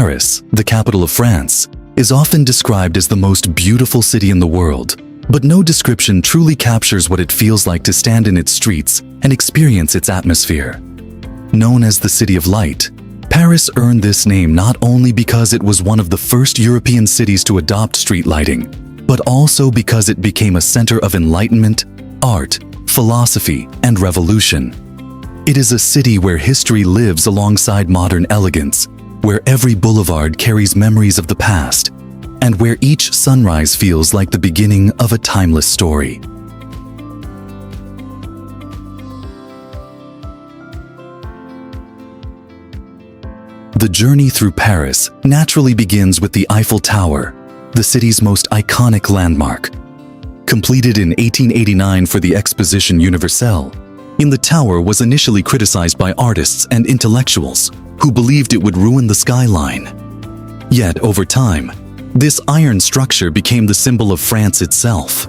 Paris, the capital of France, is often described as the most beautiful city in the world, but no description truly captures what it feels like to stand in its streets and experience its atmosphere. Known as the City of Light, Paris earned this name not only because it was one of the first European cities to adopt street lighting, but also because it became a center of enlightenment, art, philosophy, and revolution. It is a city where history lives alongside modern elegance, where every boulevard carries memories of the past, and where each sunrise feels like the beginning of a timeless story. The journey through Paris naturally begins with the Eiffel Tower, the city's most iconic landmark. Completed in 1889 for the Exposition Universelle, the tower was initially criticized by artists and intellectuals who believed it would ruin the skyline. Yet, over time, this iron structure became the symbol of France itself.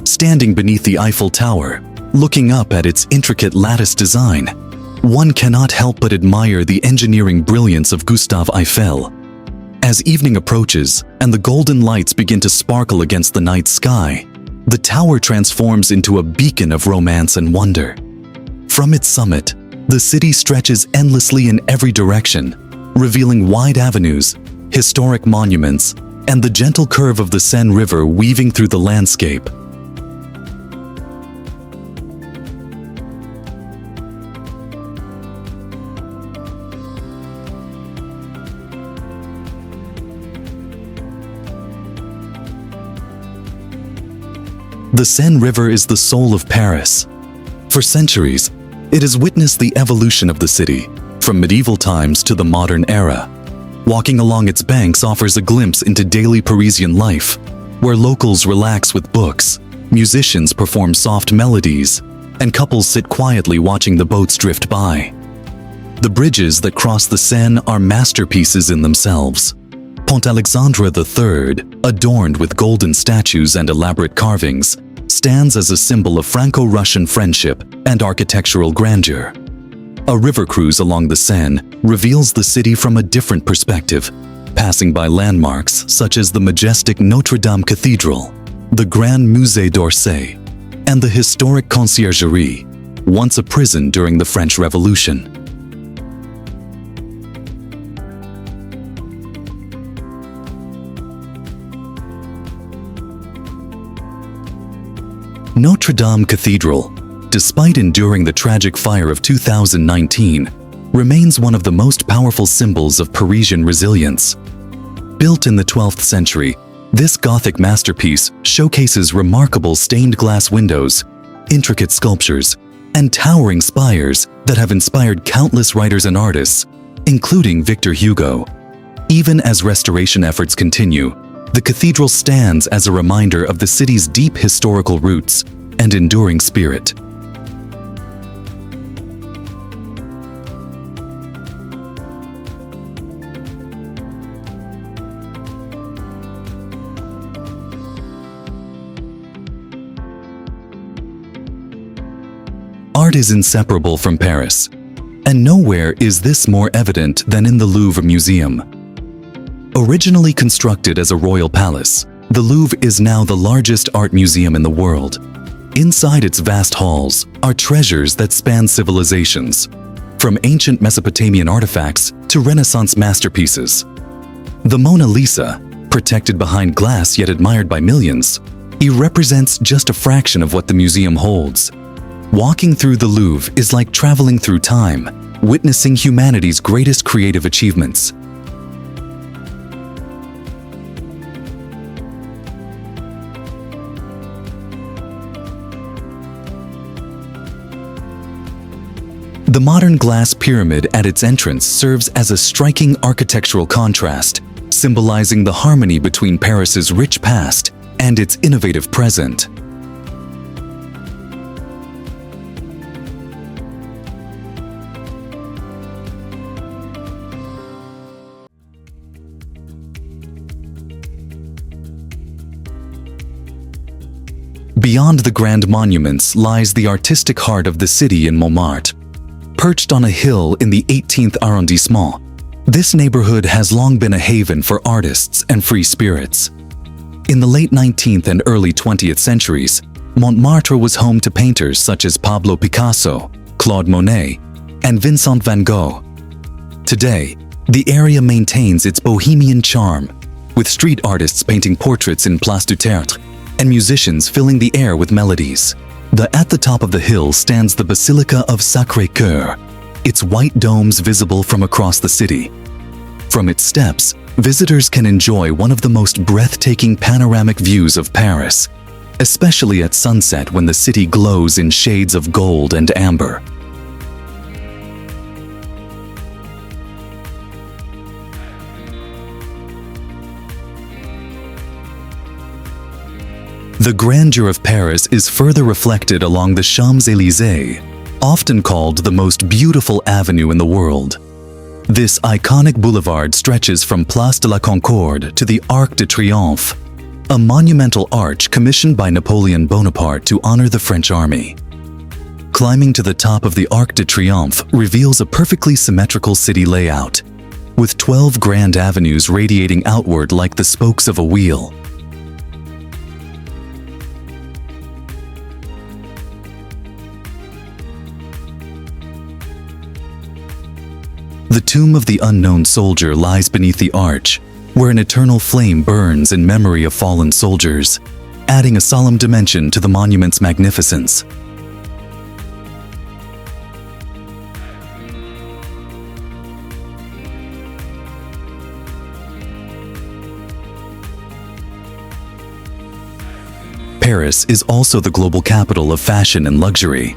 Standing beneath the Eiffel Tower, looking up at its intricate lattice design, one cannot help but admire the engineering brilliance of Gustave Eiffel. As evening approaches and the golden lights begin to sparkle against the night sky, the tower transforms into a beacon of romance and wonder. From its summit, the city stretches endlessly in every direction, revealing wide avenues, historic monuments, and the gentle curve of the Seine River weaving through the landscape. The Seine River is the soul of Paris. For centuries, it has witnessed the evolution of the city, from medieval times to the modern era. Walking along its banks offers a glimpse into daily Parisian life, where locals relax with books, musicians perform soft melodies, and couples sit quietly watching the boats drift by. The bridges that cross the Seine are masterpieces in themselves. Pont Alexandre III, adorned with golden statues and elaborate carvings, stands as a symbol of Franco-Russian friendship and architectural grandeur. A river cruise along the Seine reveals the city from a different perspective, passing by landmarks such as the majestic Notre-Dame Cathedral, the Grand Musée d'Orsay, and the historic Conciergerie, once a prison during the French Revolution. Notre-Dame Cathedral, despite enduring the tragic fire of 2019, remains one of the most powerful symbols of Parisian resilience. Built in the 12th century, this Gothic masterpiece showcases remarkable stained glass windows, intricate sculptures, and towering spires that have inspired countless writers and artists, including Victor Hugo. Even as restoration efforts continue, the cathedral stands as a reminder of the city's deep historical roots and enduring spirit. Art is inseparable from Paris, and nowhere is this more evident than in the Louvre Museum. Originally constructed as a royal palace, the Louvre is now the largest art museum in the world. Inside its vast halls are treasures that span civilizations, from ancient Mesopotamian artifacts to Renaissance masterpieces. The Mona Lisa, protected behind glass yet admired by millions, represents just a fraction of what the museum holds. Walking through the Louvre is like traveling through time, witnessing humanity's greatest creative achievements. The modern glass pyramid at its entrance serves as a striking architectural contrast, symbolizing the harmony between Paris's rich past and its innovative present. Beyond the grand monuments lies the artistic heart of the city in Montmartre. Perched on a hill in the 18th arrondissement, This neighborhood has long been a haven for artists and free spirits. In the late 19th and early 20th centuries, Montmartre was home to painters such as Pablo Picasso, Claude Monet, and Vincent van Gogh. Today, the area maintains its bohemian charm, with street artists painting portraits in Place du Tertre and musicians filling the air with melodies. At the top of the hill stands the Basilica of Sacré-Cœur, its white domes visible from across the city. From its steps, visitors can enjoy one of the most breathtaking panoramic views of Paris, especially at sunset when the city glows in shades of gold and amber. The grandeur of Paris is further reflected along the Champs-Élysées, often called the most beautiful avenue in the world. This iconic boulevard stretches from Place de la Concorde to the Arc de Triomphe, a monumental arch commissioned by Napoleon Bonaparte to honor the French army. Climbing to the top of the Arc de Triomphe reveals a perfectly symmetrical city layout, with 12 grand avenues radiating outward like the spokes of a wheel. The tomb of the unknown soldier lies beneath the arch, where an eternal flame burns in memory of fallen soldiers, adding a solemn dimension to the monument's magnificence. Paris is also the global capital of fashion and luxury.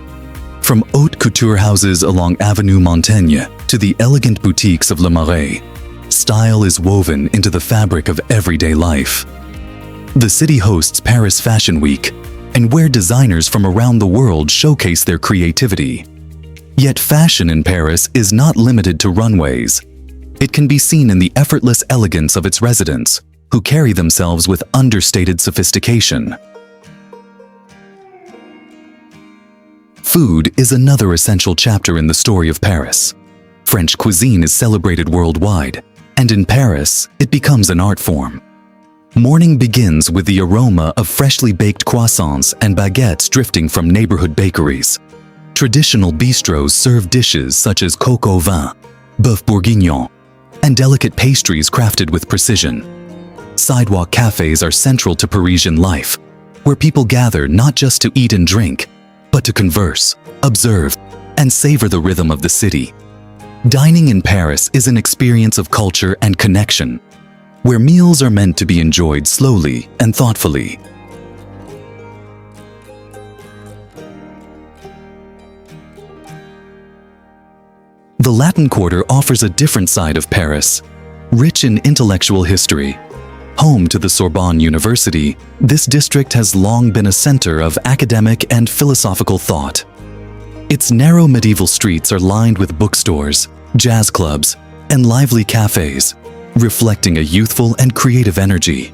From haute couture houses along Avenue Montaigne to the elegant boutiques of Le Marais, style is woven into the fabric of everyday life. The city hosts Paris Fashion Week, and where designers from around the world showcase their creativity. Yet fashion in Paris is not limited to runways. It can be seen in the effortless elegance of its residents, who carry themselves with understated sophistication. Food is another essential chapter in the story of Paris. French cuisine is celebrated worldwide, and in Paris, it becomes an art form. Morning begins with the aroma of freshly baked croissants and baguettes drifting from neighborhood bakeries. Traditional bistros serve dishes such as coq au vin, bœuf bourguignon, and delicate pastries crafted with precision. Sidewalk cafés are central to Parisian life, where people gather not just to eat and drink, but to converse, observe, and savor the rhythm of the city. Dining in Paris is an experience of culture and connection, where meals are meant to be enjoyed slowly and thoughtfully. The Latin Quarter offers a different side of Paris, rich in intellectual history. Home to the Sorbonne University, this district has long been a center of academic and philosophical thought. Its narrow medieval streets are lined with bookstores, jazz clubs, and lively cafes, reflecting a youthful and creative energy.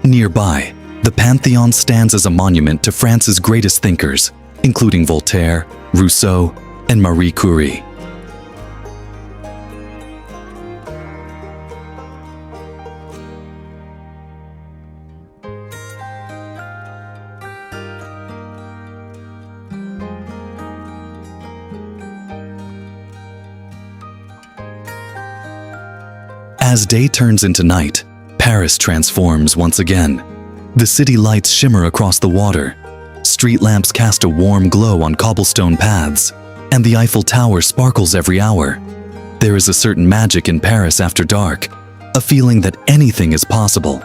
Nearby, the Pantheon stands as a monument to France's greatest thinkers, including Voltaire, Rousseau, and Marie Curie. As day turns into night, Paris transforms once again. The city lights shimmer across the water, street lamps cast a warm glow on cobblestone paths, and the Eiffel Tower sparkles every hour. There is a certain magic in Paris after dark, a feeling that anything is possible.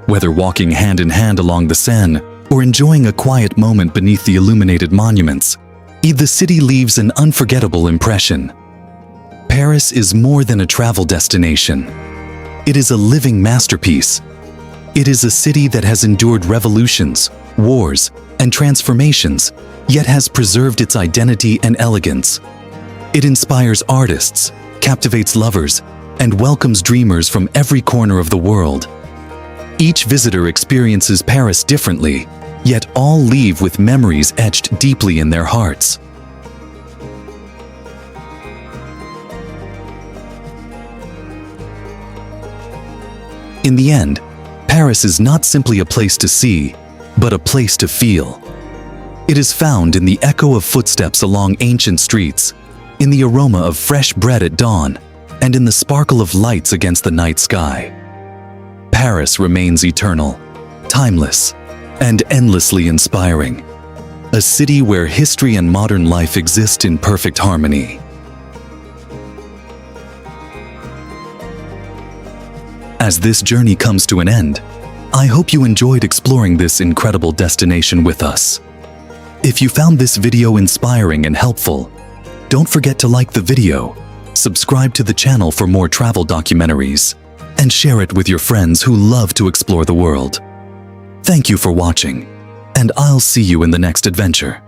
Whether walking hand in hand along the Seine or enjoying a quiet moment beneath the illuminated monuments, the city leaves an unforgettable impression. Paris is more than a travel destination. It is a living masterpiece. It is a city that has endured revolutions, wars, and transformations, yet has preserved its identity and elegance. It inspires artists, captivates lovers, and welcomes dreamers from every corner of the world. Each visitor experiences Paris differently, yet all leave with memories etched deeply in their hearts. In the end, Paris is not simply a place to see, but a place to feel. It is found in the echo of footsteps along ancient streets, in the aroma of fresh bread at dawn, and in the sparkle of lights against the night sky. Paris remains eternal, timeless, and endlessly inspiring. A city where history and modern life exist in perfect harmony. As this journey comes to an end, I hope you enjoyed exploring this incredible destination with us. If you found this video inspiring and helpful, don't forget to like the video, subscribe to the channel for more travel documentaries, and share it with your friends who love to explore the world. Thank you for watching, and I'll see you in the next adventure.